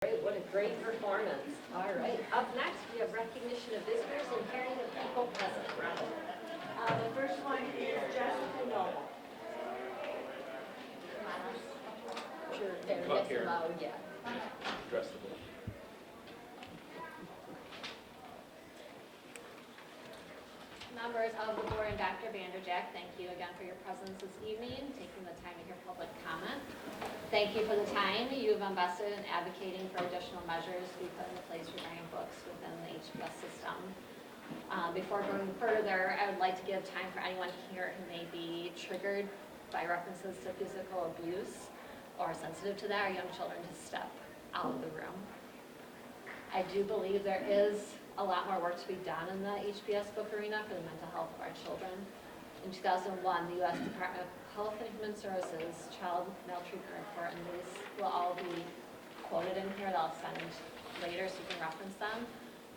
Great, what a great performance. All right, up next we have recognition of visitors and caring of people present. Robin. The first one is Jessica Noble. Sure, there, Up that's here. allowed, yeah. Address the board. Members of the board and Dr. Vanderjack, thank you again for your presence this evening, taking the time to hear public comment. Thank you for the time you have invested in advocating for additional measures to be put into place regarding books within the HBS system. Before going further, I would like to give time for anyone here who may be triggered by references to physical abuse or sensitive to that, or young children to step out of the room. I do believe there is a lot more work to be done in the HBS book arena for the mental health of our children. In 2001, the U.S. Department of Health and Human Services Child Maltreatment Report, and these will all be quoted in here that I'll send later so you can reference them.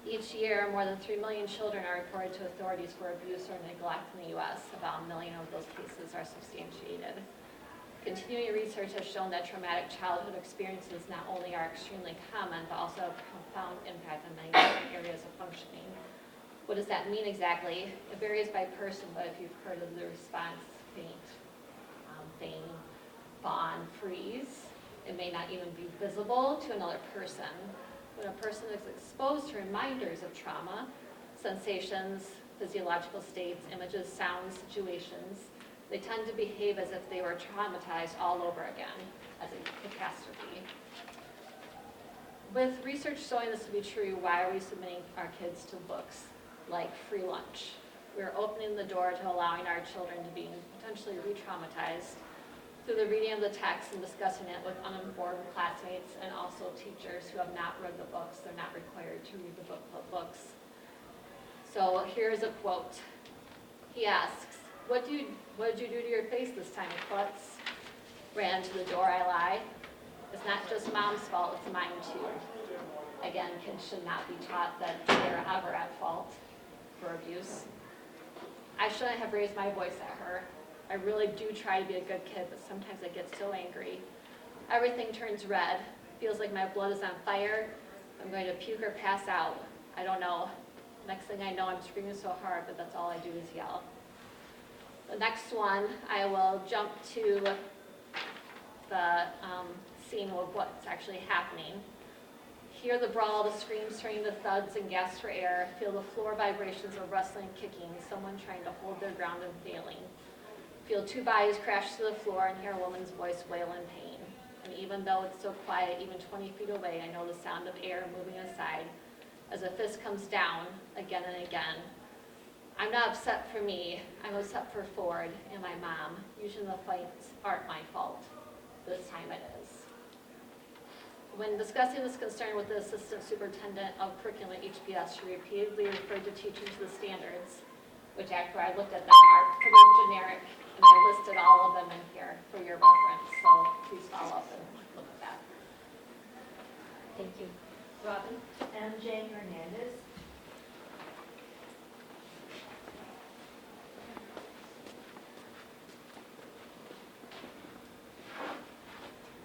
Each year, more than 3 million children are reported to authorities for abuse or neglect in the U.S. About 1 million of those cases are substantiated. Continuing research has shown that traumatic childhood experiences not only are extremely common, but also have a profound impact on many different areas of functioning. What does that mean exactly? It varies by person, but if you've heard of the response, faint, fawn, freeze, it may not even be visible to another person. When a person is exposed to reminders of trauma, sensations, physiological states, images, sounds, situations, they tend to behave as if they were traumatized all over again, as a catastrophe. With research showing this to be true, why are we submitting our kids to books like free lunch? We're opening the door to allowing our children to be potentially re-traumatized through the reading of the text and discussing it with uninformed classmates and also teachers who have not read the books. They're not required to read the books. So here's a quote. He asks, What did you do to your face this time, Klutz? Ran to the door, I lie. It's not just mom's fault, it's mine too. Again, kids should not be taught that they're ever at fault for abuse. I shouldn't have raised my voice at her. I really do try to be a good kid, but sometimes I get so angry. Everything turns red. Feels like my blood is on fire. I'm going to puke or pass out. I don't know. Next thing I know, I'm screaming so hard, but that's all I do is yell. The next one, I will jump to the scene of what's actually happening. Hear the brawl, the screams turning to thuds and gasps for air. Feel the floor vibrations of rustling, kicking, someone trying to hold their ground and failing. Feel 2 bodies crash to the floor and hear a woman's voice wail in pain. And even though it's so quiet, even 20 feet away, I know the sound of air moving aside as a fist comes down again and again. I'm not upset for me, I'm upset for Ford and my mom. Usually the fights aren't my fault. This time it is. When discussing this concern with the Assistant Superintendent of Curriculum at HBS, she repeatedly referred to teaching to the standards, which after I looked at them are pretty generic, and I listed all of them in here for your reference, so please follow up and look at that. Thank you. Robin. MJ Hernandez.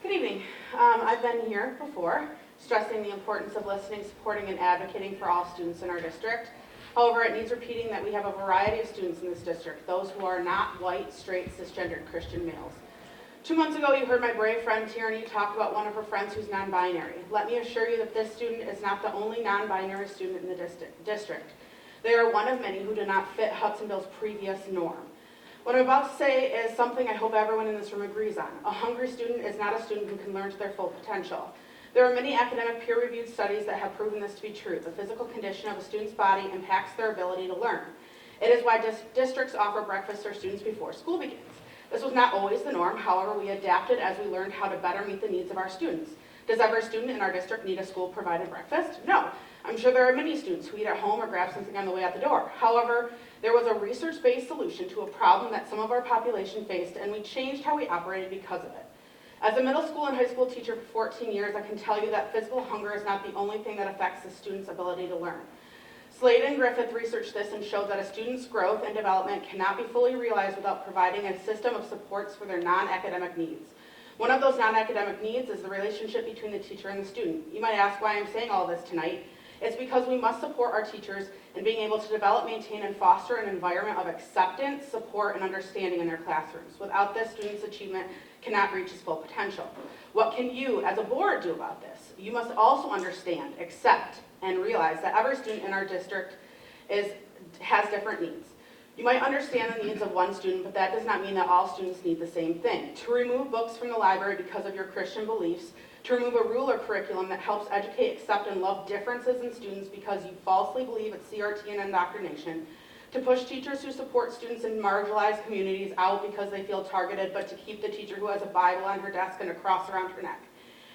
Good evening. I've been here before, stressing the importance of listening, supporting, and advocating for all students in our district. However, it needs repeating that we have a variety of students in this district, those who are not white, straight, cisgendered Christian males. 2 months ago, you heard my brave friend Tierney talk about one of her friends who's non-binary. Let me assure you that this student is not the only non-binary student in the district. They are one of many who do not fit Hudsonville's previous norm. What I'm about to say is something I hope everyone in this room agrees on. A hungry student is not a student who can learn to their full potential. There are many academic peer-reviewed studies that have proven this to be true. The physical condition of a student's body impacts their ability to learn. It is why districts offer breakfast for students before school begins. This was not always the norm, however, we adapted as we learned how to better meet the needs of our students. Does every student in our district need a school-provided breakfast? No. I'm sure there are many students who eat at home or grab something on the way out the door. However, there was a research-based solution to a problem that some of our population faced, and we changed how we operated because of it. As a middle school and high school teacher for 14 years, I can tell you that physical hunger is not the only thing that affects the student's ability to learn. Slade and Griffith researched this and showed that a student's growth and development cannot be fully realized without providing a system of supports for their non-academic needs. One of those non-academic needs is the relationship between the teacher and the student. You might ask why I'm saying all this tonight. It's because we must support our teachers in being able to develop, maintain, and foster an environment of acceptance, support, and understanding in their classrooms. Without this, students' achievement cannot reach its full potential. What can you, as a board, do about this? You must also understand, accept, and realize that every student in our district has different needs. You might understand the needs of one student, but that does not mean that all students need the same thing. To remove books from the library because of your Christian beliefs, to remove a ruler curriculum that helps educate, accept, and love differences in students because you falsely believe it's CRT and indoctrination, to push teachers who support students in marginalized communities out because they feel targeted, but to keep the teacher who has a Bible on her desk and a cross around her neck.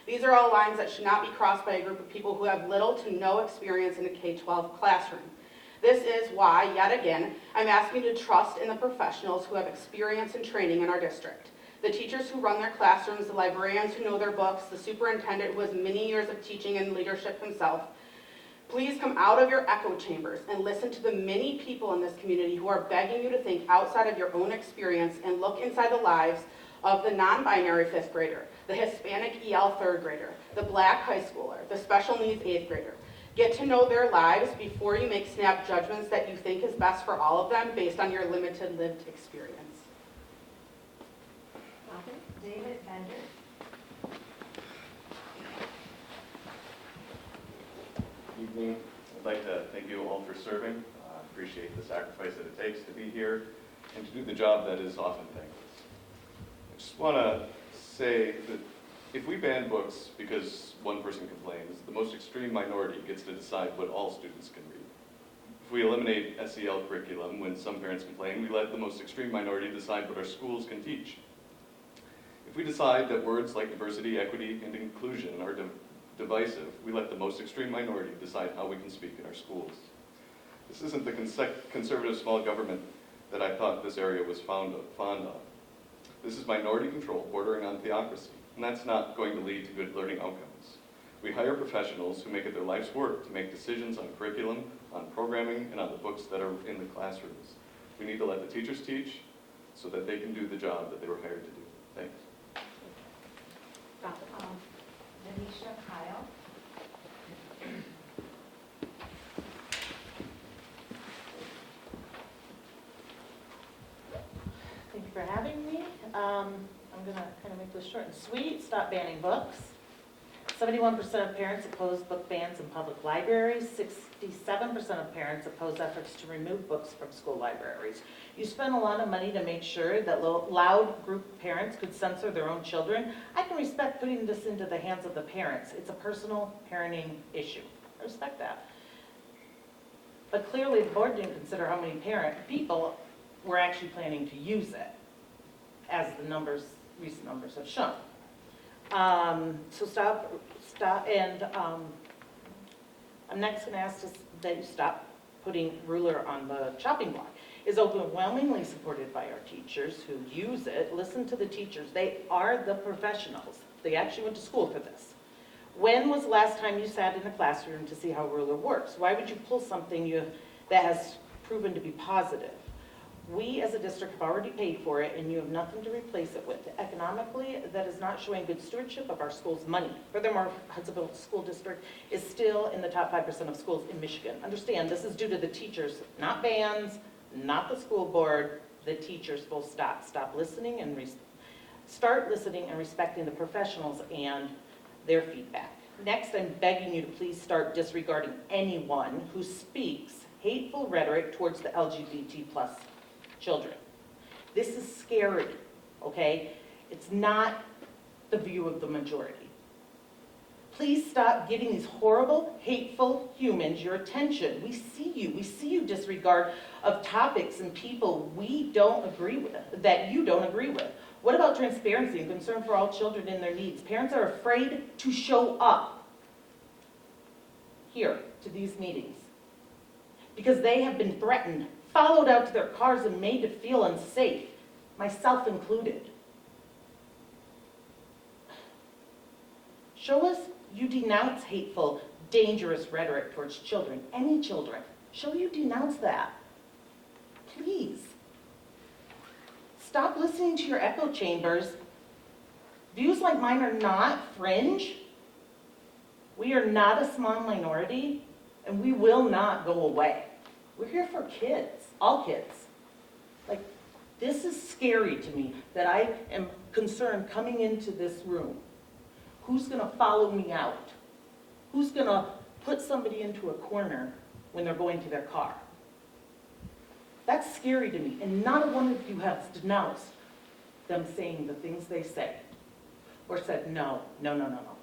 These are all lines that should not be crossed by a group of people who have little to no experience in a K-12 classroom. This is why, yet again, I'm asking you to trust in the professionals who have experience and training in our district. The teachers who run their classrooms, the librarians who know their books, the superintendent who has many years of teaching and leadership himself. Please come out of your echo chambers and listen to the many people in this community who are begging you to think outside of your own experience and look inside the lives of the non-binary 5th grader, the Hispanic EL 3rd grader, the black high schooler, the special needs 8th grader. Get to know their lives before you make snap judgments that you think is best for all of them based on your limited lived experience. David Bender. Evening. I'd like to thank you all for serving. Appreciate the sacrifice that it takes to be here and to do the job that is often thankless. I just want to say that if we ban books because one person complains, the most extreme minority gets to decide what all students can read. If we eliminate SEL curriculum when some parents complain, we let the most extreme minority decide what our schools can teach. If we decide that words like diversity, equity, and inclusion are divisive, we let the most extreme minority decide how we can speak in our schools. This isn't the conservative small government that I thought this area was fond of. This is minority control bordering on theocracy, and that's not going to lead to good learning outcomes. We hire professionals who make it their life's work to make decisions on curriculum, on programming, and on the books that are in the classrooms. We need to let the teachers teach so that they can do the job that they were hired to do. Thanks. Denisha Kyle. Thank you for having me. I'm going to kind of make this short and sweet. Stop banning books. 71% of parents oppose book bans in public libraries. 67% of parents oppose efforts to remove books from school libraries. You spend a lot of money to make sure that loud group of parents could censor their own children. I can respect putting this into the hands of the parents. It's a personal parenting issue. I respect that. But clearly the board didn't consider how many people were actually planning to use it, as the recent numbers have shown. So stop, and I'm next going to ask that you stop putting ruler on the chopping block. Is overwhelmingly supported by our teachers who use it. Listen to the teachers. They are the professionals. They actually went to school for this. When was the last time you sat in a classroom to see how ruler works? Why would you pull something that has proven to be positive? We as a district have already paid for it, and you have nothing to replace it with. Economically, that is not showing good stewardship of our school's money. Furthermore, Hudsonville School District is still in the top 5% of schools in Michigan. Understand, this is due to the teachers, not bans, not the school board. The teachers will stop listening and start listening and respecting the professionals and their feedback. Next, I'm begging you to please start disregarding anyone who speaks hateful rhetoric towards the LGBT+ children. This is scary, okay? It's not the view of the majority. Please stop giving these horrible, hateful humans your attention. We see you disregard of topics and people we don't agree with, that you don't agree with. What about transparency and concern for all children and their needs? Parents are afraid to show up here to these meetings because they have been threatened, followed out to their cars, and made to feel unsafe, myself included. Show us you denounce hateful, dangerous rhetoric towards children, any children. Show you denounce that. Please. Stop listening to your echo chambers Views like mine are not fringe. We are not a small minority, and we will not go away. We're here for kids, all kids. Like, this is scary to me that I am concerned coming into this room. Who's gonna follow me out? Who's gonna put somebody into a corner when they're going to their car? That's scary to me, and not one of you has denounced them saying the things they say, or said, no,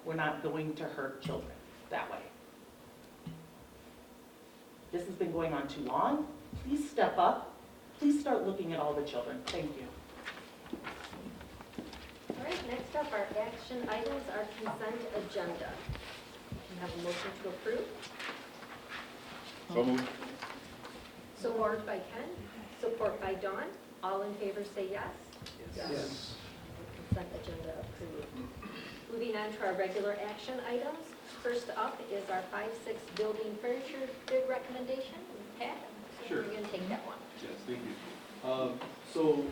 we're not going to hurt children that way. This has been going on too long. Please step up. Please start looking at all the children. Thank you. All right, next up, our action items, our consent agenda. We have a motion to approve. So moved. So moved by Ken, support by Dawn. All in favor say yes. Yes. Consent agenda approved. Moving on to our regular action items. First up is our 5-6 building furniture bid recommendation. Pat? Sure. You're going to take that one. Yes, thank you. So,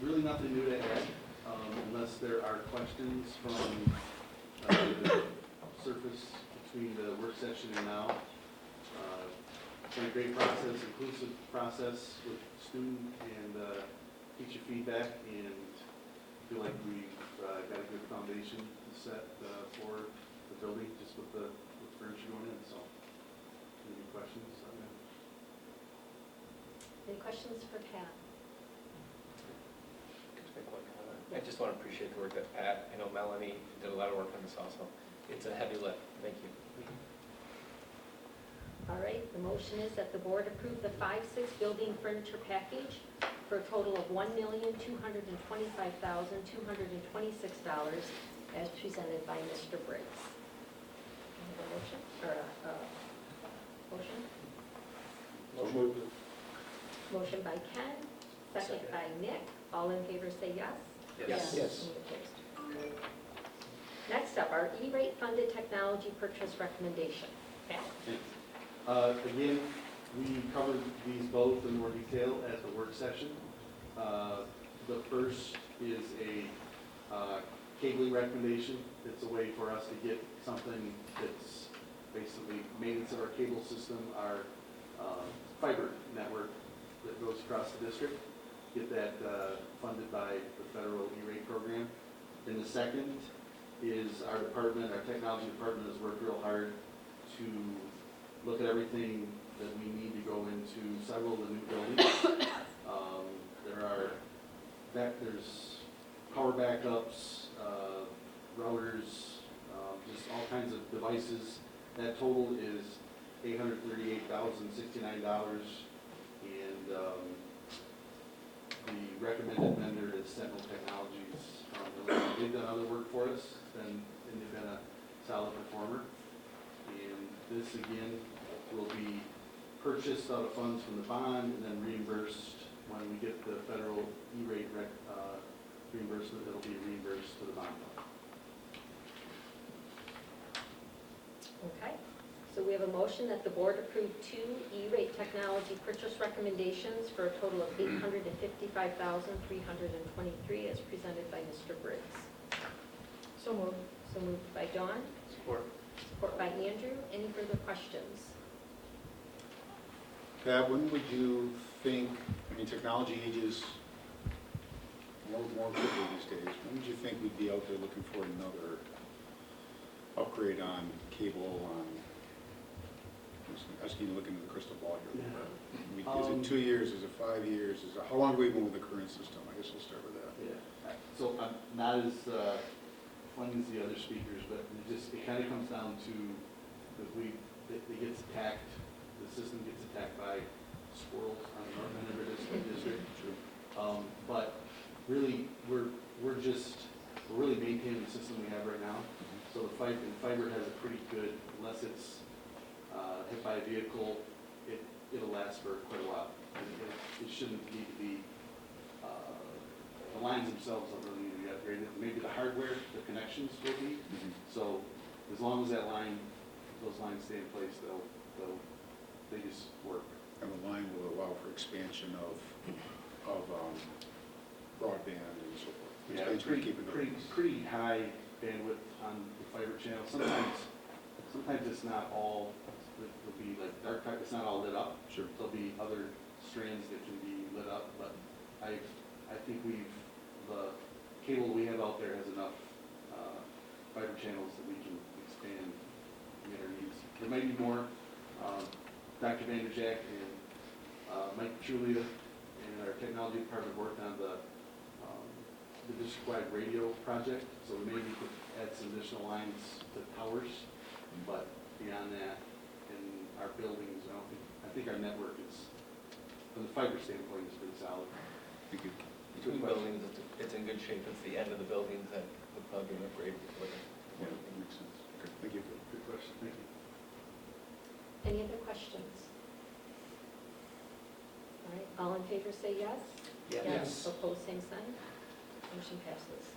really nothing new to add, unless there are questions from the surface between the work session and now. It's been a great process, inclusive process with student and teacher feedback, and feel like we've got a good foundation to set for the building, just with the furniture going in, so. Any questions on that? Any questions for Pat? Just make one comment. I just want to appreciate the work that Pat, I know Melanie did a lot of work on this also. It's a heavy lift. Thank you. All right, the motion is that the board approve the 5-6 building furniture package for a total of $1,225,226 as presented by Mr. Briggs. Have a motion, or a motion? Motion moved. Motion by Ken, second Second. by Nick. All in favor say yes. Yes. Yes. Any opposed? Next up, our E-rate funded technology purchase recommendation. Pat? Again, we covered these both in more detail at the work session. The first is a cabling recommendation. It's a way for us to get something that's basically maintenance of our cable system, our fiber network that goes across the district, get that funded by the federal E-rate program. And the second is our department, our technology department has worked real hard to look at everything that we need to go into several of the new buildings. There's power backups, routers, just all kinds of devices. That total is $838,069, and the recommended vendor is Sentinel Technologies. They've done other work for us, and they've been a solid performer. And this, again, will be purchased out of funds from the bond and then reimbursed when we get the federal E-rate reimbursement. It'll be reimbursed to the bond fund. Okay, so we have a motion that the board approve 2 E-rate technology purchase recommendations for a total of $855,323 as presented by Mr. Briggs. So moved. So moved by Dawn, Support. support by Andrew. Any further questions? Pat, when would you think, I mean, technology ages more quickly these days, when would you think we'd be out there looking for another upgrade on cable, on, I'm just asking you to look into the crystal ball here. I mean, is it 2 years, is it 5 years, how long have we been with the current system? I guess we'll start with that. Yeah, so I'm not as fun as the other speakers, but it kind of comes down to, if it gets attacked, the system gets attacked by squirrels on the north end of our district. But really, we're really maintaining the system we have right now. So the fiber has a pretty good, unless it's hit by a vehicle, it'll last for quite a while. And it shouldn't need to be, the lines themselves don't really need to be upgraded. Maybe the hardware, the connections will be. So as long as those lines stay in place, they just work. And the line will allow for expansion of broadband and so forth. Which Yeah, bands are we keeping? pretty high bandwidth on the fiber channel. Sometimes it's not all, it'll be like dark fiber, it's not all lit up. Sure. There'll be other strands that can be lit up, but I think the cable we have out there has enough fiber channels that we can expand to meet our needs. There might be more. Dr. Vanderjack and Mike Trulia and our technology department worked on the district-wide radio project, so we may need to add some additional lines to towers, but beyond that, in our buildings, I think our network is, from the fiber standpoint, is pretty solid. Thank you. Between buildings, it's in good shape. It's the end of the buildings that would probably be an upgrade. Yeah, that makes sense. Okay, thank you. Good question, thank you. Any other questions? All right, all in favor say yes? Yes. Opposed, same sign. Motion passes.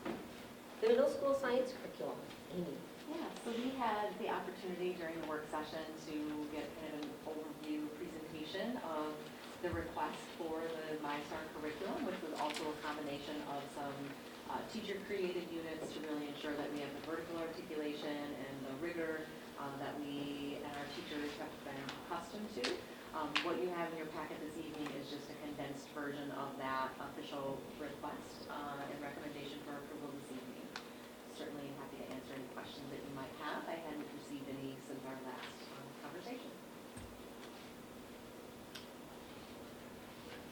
The middle school science curriculum, Amy. Yeah, so we had the opportunity during the work session to get kind of an overview presentation of the request for the MyStar curriculum, which was also a combination of some teacher-created units to really ensure that we have the vertical articulation and the rigor that we and our teachers have been accustomed to. What you have in your packet this evening is just a condensed version of that official request and recommendation for approval this evening. Certainly happy to answer any questions that you might have. I hadn't received any since our last conversation.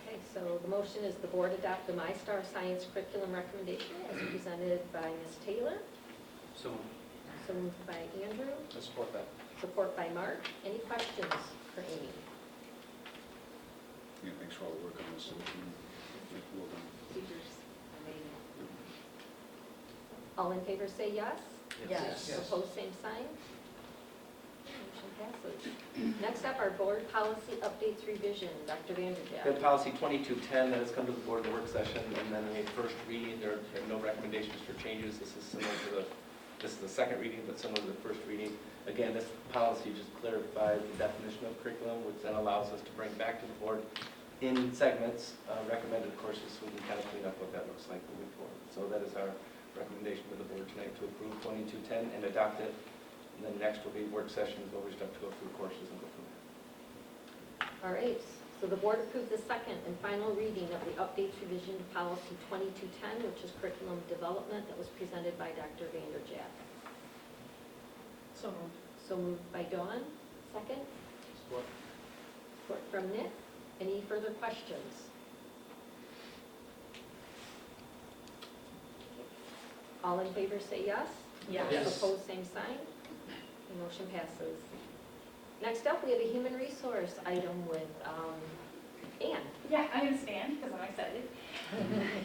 Okay, so the motion is the board adopt the MyStar Science curriculum recommendation as presented by Ms. Taylor. So So moved by Andrew, I support that. support by Mark. Any questions for Amy? Yeah, thanks for all the work on this. Well done. Teachers, amazing. All in favor say yes? Yes. Opposed, same sign. Motion passes. Next up, our board policy updates revision. Dr. Vanderjack. We have policy 2210 that has come to the board in the work session, and then a first reading. There are no recommendations for changes. This is similar to this is the second reading, but similar to the first reading. Again, this policy just clarifies the definition of curriculum, which then allows us to bring back to the board in segments recommended courses, so we can kind of clean up what that looks like moving forward. So that is our recommendation to the board tonight, to approve 2210 and adopt it. And then next will be work sessions where we start to go through courses and go from there. All right, so the board approved the second and final reading of the updates revision to policy 2210, which is curriculum development, that was presented by Dr. Vanderjack. So moved. So moved by Dawn. Second? Support. Support from Nick. Any further questions? All in favor say yes? Yes. Opposed, same sign. The motion passes. Next up, we have a human resource item with Ann. Yeah, I'm going to stand because I'm excited.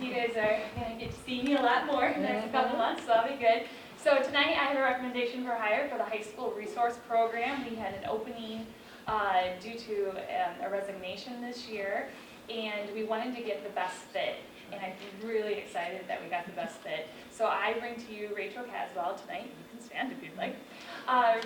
You guys are going to get to see me a lot more in the next couple months, so that'll be good. So tonight I have a recommendation for hire for the high school resource program. We had an opening due to a resignation this year, and we wanted to get the best fit. And I'm really excited that we got the best fit. So I bring to you Rachel Caswell tonight. You can stand if you'd like.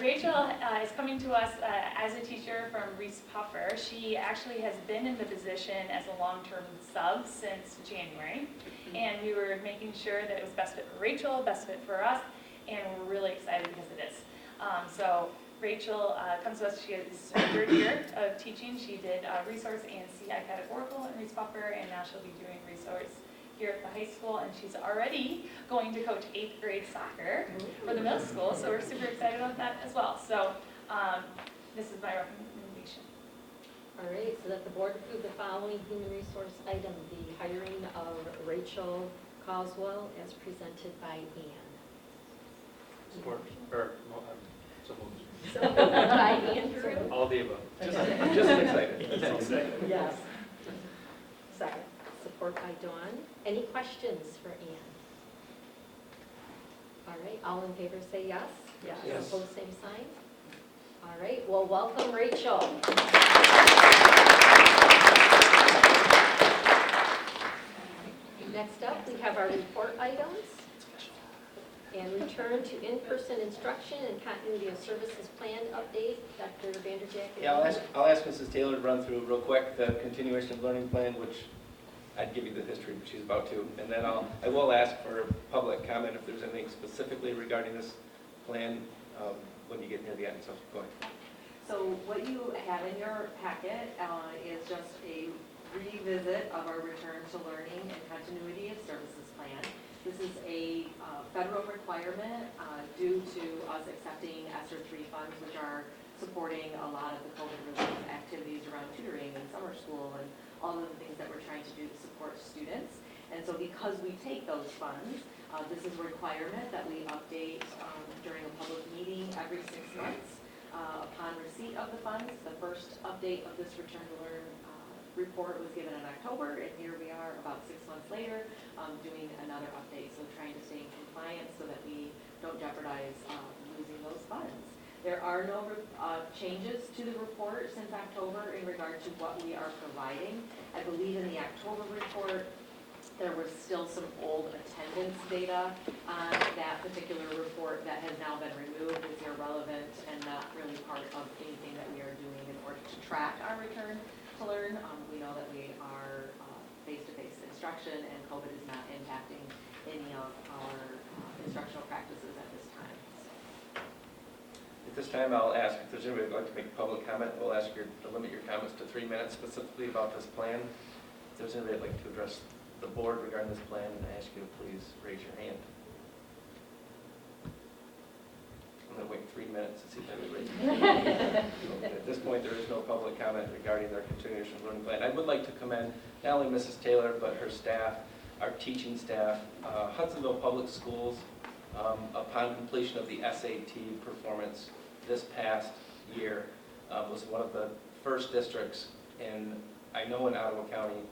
Rachel is coming to us as a teacher from Reese Puffer. She actually has been in the position as a long-term sub since January. And we were making sure that it was best fit for Rachel, best fit for us, and we're really excited because it is. So Rachel comes to us, she is her third year of teaching. She did resource and CI categorical in Reese Puffer, and now she'll be doing resource here at the high school, and she's already going to coach 8th grade soccer for the middle school, so we're super excited about that as well. So this is my recommendation. All right, so that the board approve the following human resource item, the hiring of Rachel Coswell as presented by Ann. Support. Or, no, so moved. So moved by Andrew. All the above. Just excited. Yes. Second. Support by Dawn. Any questions for Ann? All right, all in favor say yes? Yes. Opposed, same sign? All right, well, welcome Rachel. Next up, we have our report items. And return to in-person instruction and continuity of services plan update. Dr. Vanderjack. Yeah, I'll ask Mrs. Taylor to run through real quick the continuation of learning plan, which I'd give you the history, but she's about to. And then I will ask for public comment if there's anything specifically regarding this plan when you get near the end, so go ahead. So what you have in your packet is just a revisit of our return to learning and continuity of services plan. This is a federal requirement due to us accepting ESSER 3 funds, which are supporting a lot of the COVID relief activities around tutoring and summer school and all of the things that we're trying to do to support students. And so because we take those funds, this is a requirement that we update during a public meeting every 6 months. Upon receipt of the funds, the first update of this Return to Learn report was given in October, and here we are about 6 months later doing another update, so trying to stay in compliance so that we don't jeopardize losing those funds. There are no changes to the report since October in regard to what we are providing. I believe in the October report, there was still some old attendance data on that particular report that has now been removed. It's irrelevant and not really part of anything that we are doing in order to track our return to learn. We know that we are face-to-face instruction, and COVID is not impacting any of our instructional practices at this time. At this time, I'll ask if there's anybody who'd like to make public comment. We'll ask you to limit your comments to 3 minutes specifically about this plan. If there's anybody who'd like to address the board regarding this plan, and I ask you to please raise your hand. I'm going to wait 3 minutes to see if anybody raises their hand. At this point, there is no public comment regarding their continuation of learning plan. I would like to commend not only Mrs. Taylor, but her staff, our teaching staff, Hudsonville Public Schools, upon completion of the SAT performance this past year, was one of the first districts in Ottawa County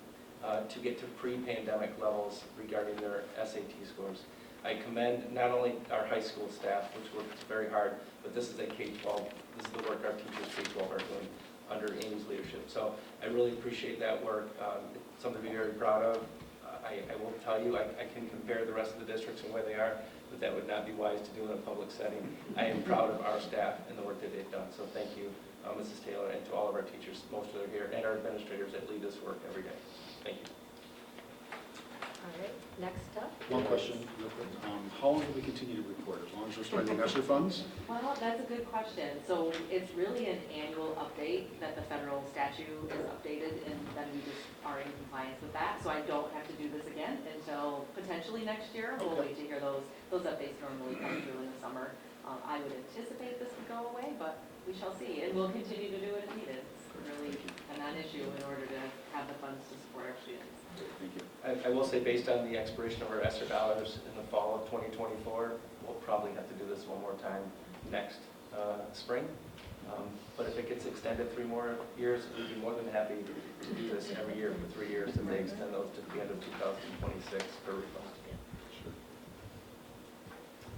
to get to pre-pandemic levels regarding their SAT scores. I commend not only our high school staff, which works very hard, but this is a K-12. This is the work our teachers K-12 are doing under Amy's leadership. So I really appreciate that work. It's something to be very proud of. I will tell you, I can compare the rest of the districts and where they are, but that would not be wise to do in a public setting. I am proud of our staff and the work that they've done. So thank you, Mrs. Taylor, and to all of our teachers, most of them are here, and our administrators that lead this work every day. Thank you. All right, next up. One question, real quick. How long will we continue to report? As long as we're spending ESSER funds? Well, that's a good question. So it's really an annual update that the federal statute is updated, and then we just are in compliance with that. So I don't have to do this again until potentially next year. We'll wait to hear those updates normally come through in the summer. I would anticipate this would go away, but we shall see. And we'll continue to do it if needed. It's really a non-issue in order to have the funds to support our students. Thank you. I will say, based on the expiration of our ESSER dollars in the fall of 2024, we'll probably have to do this one more time next spring. But if it gets extended 3 more years, we'd be more than happy to do this every year for 3 years if they extend those to the end of 2026 for refunds. Sure.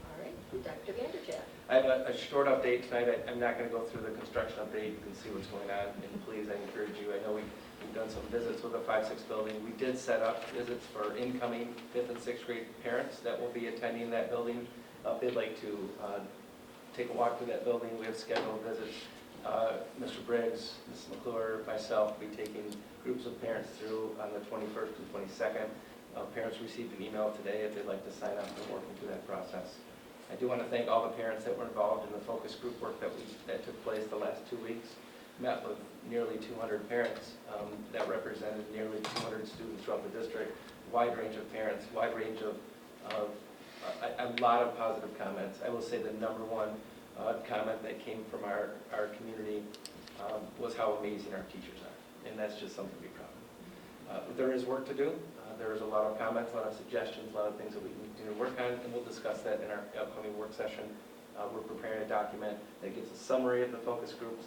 All right, Dr. Vanderchat. I have a short update tonight. I'm not going to go through the construction update. You can see what's going on. And please, I encourage you. I know we've done some visits with the 5-6 building. We did set up visits for incoming 5th and 6th grade parents that will be attending that building. If they'd like to take a walk through that building, we have scheduled visits. Mr. Briggs, Ms. McClure, myself will be taking groups of parents through on the 21st and 22nd. Parents received an email today if they'd like to sign up and working through that process. I do want to thank all the parents that were involved in the focus group work that took place the last 2 weeks. Met with nearly 200 parents that represented nearly 200 students throughout the district, wide range of parents, wide range of a lot of positive comments. I will say the number one comment that came from our community was how amazing our teachers are, and that's just something to be proud of. There is work to do. There is a lot of comments, a lot of suggestions, a lot of things that we need to work on, and we'll discuss that in our upcoming work session. We're preparing a document that gives a summary of the focus groups.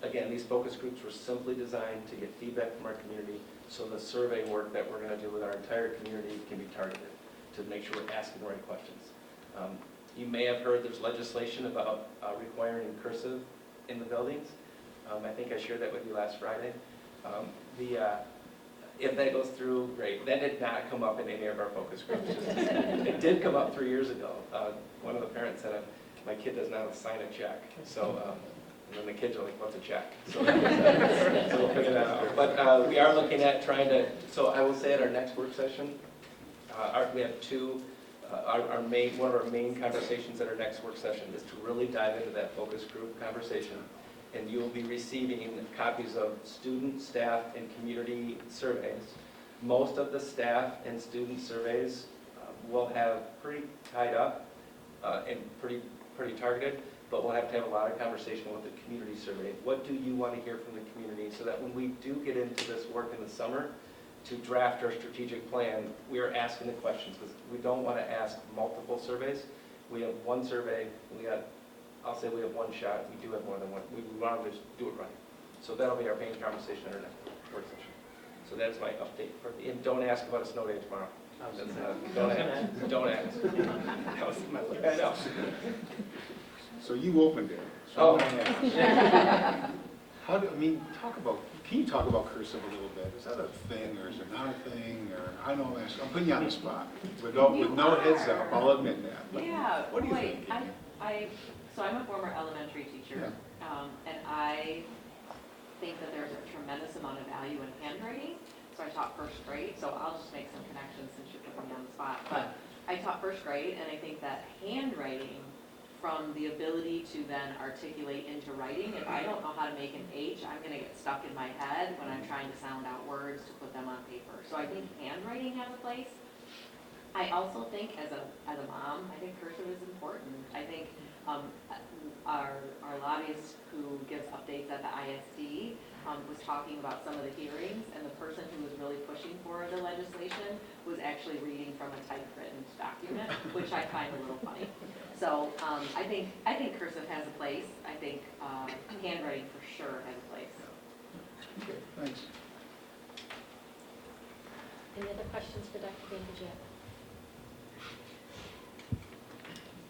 Again, these focus groups were simply designed to get feedback from our community, so the survey work that we're going to do with our entire community can be targeted to make sure we're asking the right questions. You may have heard there's legislation about requiring cursive in the buildings. I think I shared that with you last Friday. If that goes through, great. That did not come up in any of our focus groups. It did come up 3 years ago. One of the parents said, my kid does not sign a check. So And then the kids are like, what's a check? So we'll figure that out. But we are looking at trying to, so I will say at our next work session, we have two, one of our main conversations at our next work session is to really dive into that focus group conversation. And you will be receiving copies of student, staff, and community surveys. Most of the staff and student surveys will have pretty tied up and pretty targeted, but we'll have to have a lot of conversation with the community survey. What do you want to hear from the community so that when we do get into this work in the summer to draft our strategic plan, we are asking the questions because we don't want to ask multiple surveys. We have one survey, I'll say we have one shot. We do have more than one. We want to just do it right. So that'll be our main conversation at our next work session. So that's my update. And don't ask about a snow day tomorrow. Don't ask. That was my look. I know. So you opened it. Oh. How do, I mean, can you talk about cursive a little bit? Is that a thing or is it not a thing? Or I know I'm putting you on the spot. With no heads up, I'll admit that. But Yeah, what do you wait, think? So I'm a former elementary teacher, and I think that there's a tremendous amount of value in handwriting. So I taught first grade, so I'll just make some connections since you're putting me on the spot. But I taught first grade, and I think that handwriting, from the ability to then articulate into writing, if I don't know how to make an H, I'm gonna get stuck in my head when I'm trying to sound out words to put them on paper. So I think handwriting has a place. I also think as a mom, I think cursive is important. I think our lobbyist who gives updates at the ISD was talking about some of the hearings, and the person who was really pushing for the legislation was actually reading from a typewritten document, which I find a little funny. So I think cursive has a place. I think handwriting for sure has a place. Okay, thanks. Any other questions for Dr. Vanderjagt?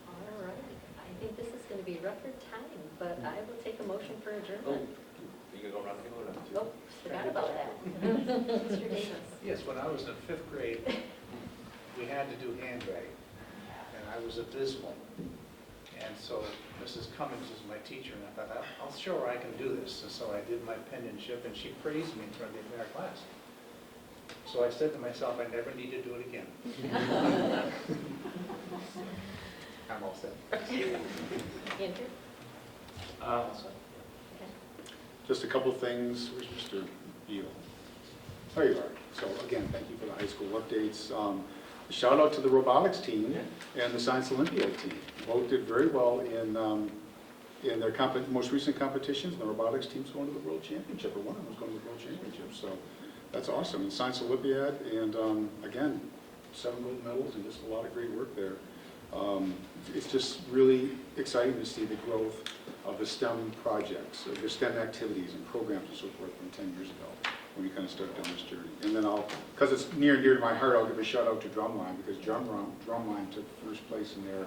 All right, I think this is going to be record time, but I will take a motion for adjournment. You can go around the table. Oh, forgot about that. Mr. Davis. Yes, when I was in 5th grade, we had to do handwriting, and I was abysmal. And so Mrs. Cummings is my teacher, and I thought, I'll show her I can do this. And so I did my penmanship, and she praised me in front of the entire class. So I said to myself, I never need to do it again. I'm all set. Andrew? Just a couple things. Where's Mr. Beal? There you are. So again, thank you for the high school updates. Shout out to the robotics team and the Science Olympiad team. Both did very well in their most recent competitions. The robotics team's going to the World Championship, or one of them is going to the World Championship. So that's awesome. And Science Olympiad, and again, 7 gold medals and just a lot of great work there. It's just really exciting to see the growth of the STEM projects, the STEM activities and programs and so forth from 10 years ago when we kind of started down this journey. And then because it's near and dear to my heart, I'll give a shout out to Drumline, because Drumline took first place in their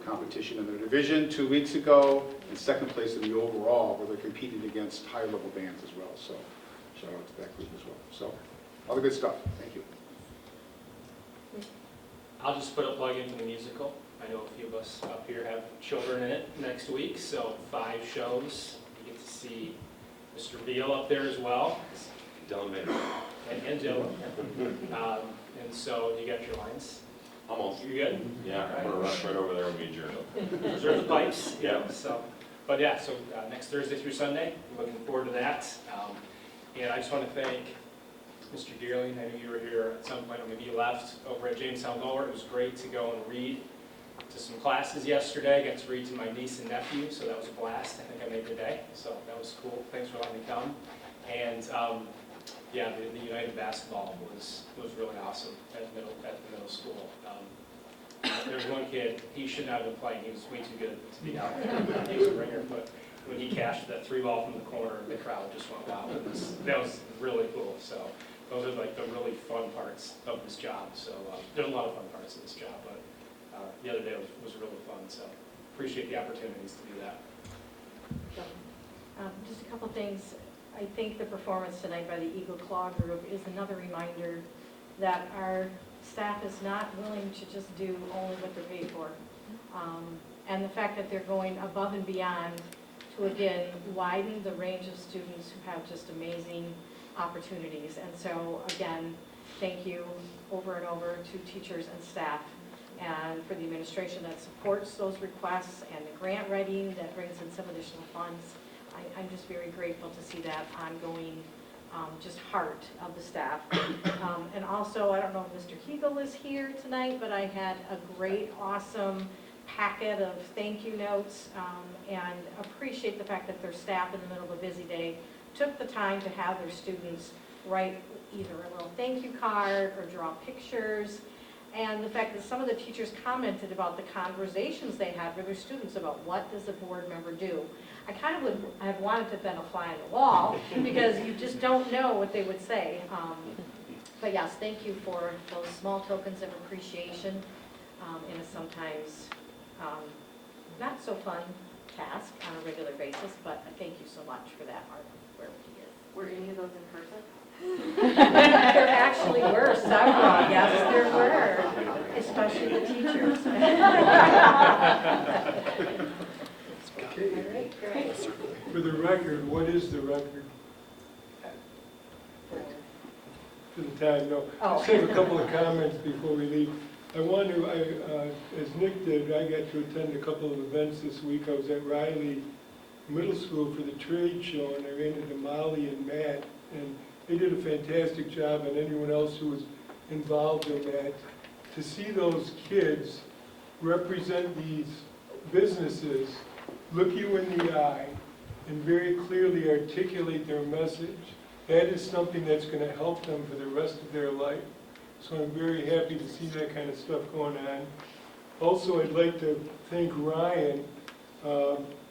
competition in their division 2 weeks ago, and second place in the overall, where they're competing against higher level bands as well. So shout out to that group as well. So all the good stuff. Thank you. I'll just put a plug in for the musical. I know a few of us up here have children in it next week, so 5 shows. You get to see Mr. Beal up there as well. Dylan Bader. And Dylan. And so you got your lines? Almost. You good? Yeah, I'm going to rush right over there and be adjourned. Reserve the pipes. Yeah. So, but yeah, so next Thursday through Sunday, I'm looking forward to that. And I just want to thank Mr. Dearling. I knew you were here at some point, or maybe you left, over at Jamestown Lower. It was great to go and read to some classes yesterday. I got to read to my niece and nephew, so that was a blast. I think I made the day, so that was cool. Thanks for letting me come. And yeah, the United basketball was really awesome at the middle school. There was one kid, he should not have been playing. He was way too good to be out there. He was a ringer, but when he cashed that 3 ball from the corner, the crowd just went wow. That was really cool. So those are like the really fun parts of this job. So there's a lot of fun parts of this job, but the other day was really fun. So appreciate the opportunities to do that. Just a couple things. I think the performance tonight by the Eagle Claw group is another reminder that our staff is not willing to just do only what they're paid for. And the fact that they're going above and beyond to, again, widen the range of students who have just amazing opportunities. And so, again, thank you over and over to teachers and staff, and for the administration that supports those requests, and the grant writing that brings in some additional funds. I'm just very grateful to see that ongoing just heart of the staff. And also, I don't know if Mr. Hegel is here tonight, but I had a great, awesome packet of thank you notes, and appreciate the fact that their staff in the middle of a busy day took the time to have their students write either a little thank you card or draw pictures. And the fact that some of the teachers commented about the conversations they had with their students about what does a board member do. I kind of would have wanted to have been a fly on the wall because you just don't know what they would say. But yes, thank you for those small tokens of appreciation in a sometimes not so fun task on a regular basis, but thank you so much for that hard work you did. Were any of those in person? There actually were several, yes, there were, especially the teachers. Okay. All right, great. For the record, what is the record for the time? No, Oh. just have a couple of comments before we leave. I want to, as Nick did, I got to attend a couple of events this week. I was at Riley Middle School for the trade show, and I ran into Molly and Matt, and they did a fantastic job, and anyone else who was involved in that. To see those kids represent these businesses, look you in the eye, and very clearly articulate their message, that is something that's going to help them for the rest of their life. So I'm very happy to see that kind of stuff going on. Also, I'd like to thank Ryan.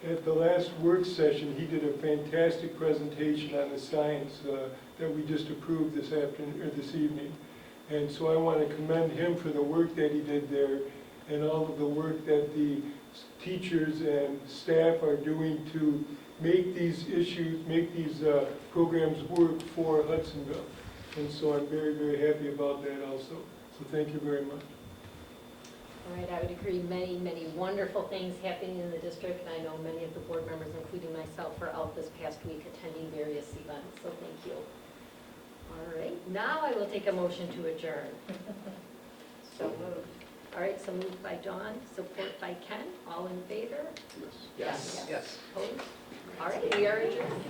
At the last work session, he did a fantastic presentation on the science that we just approved this afternoon or this evening. And so I want to commend him for the work that he did there, and all of the work that the teachers and staff are doing to make these issues, make these programs work for Hudsonville. And so I'm very, very happy about that also. So thank you very much. All right, I would agree, many, many wonderful things happening in the district, and I know many of the board members, including myself, were out this past week attending various events, so thank you. All right, now I will take a motion to adjourn. So moved. All right, so moved by Dawn, support by Ken, all in favor? Yes. Yes. Opposed? All right, we are adjourned.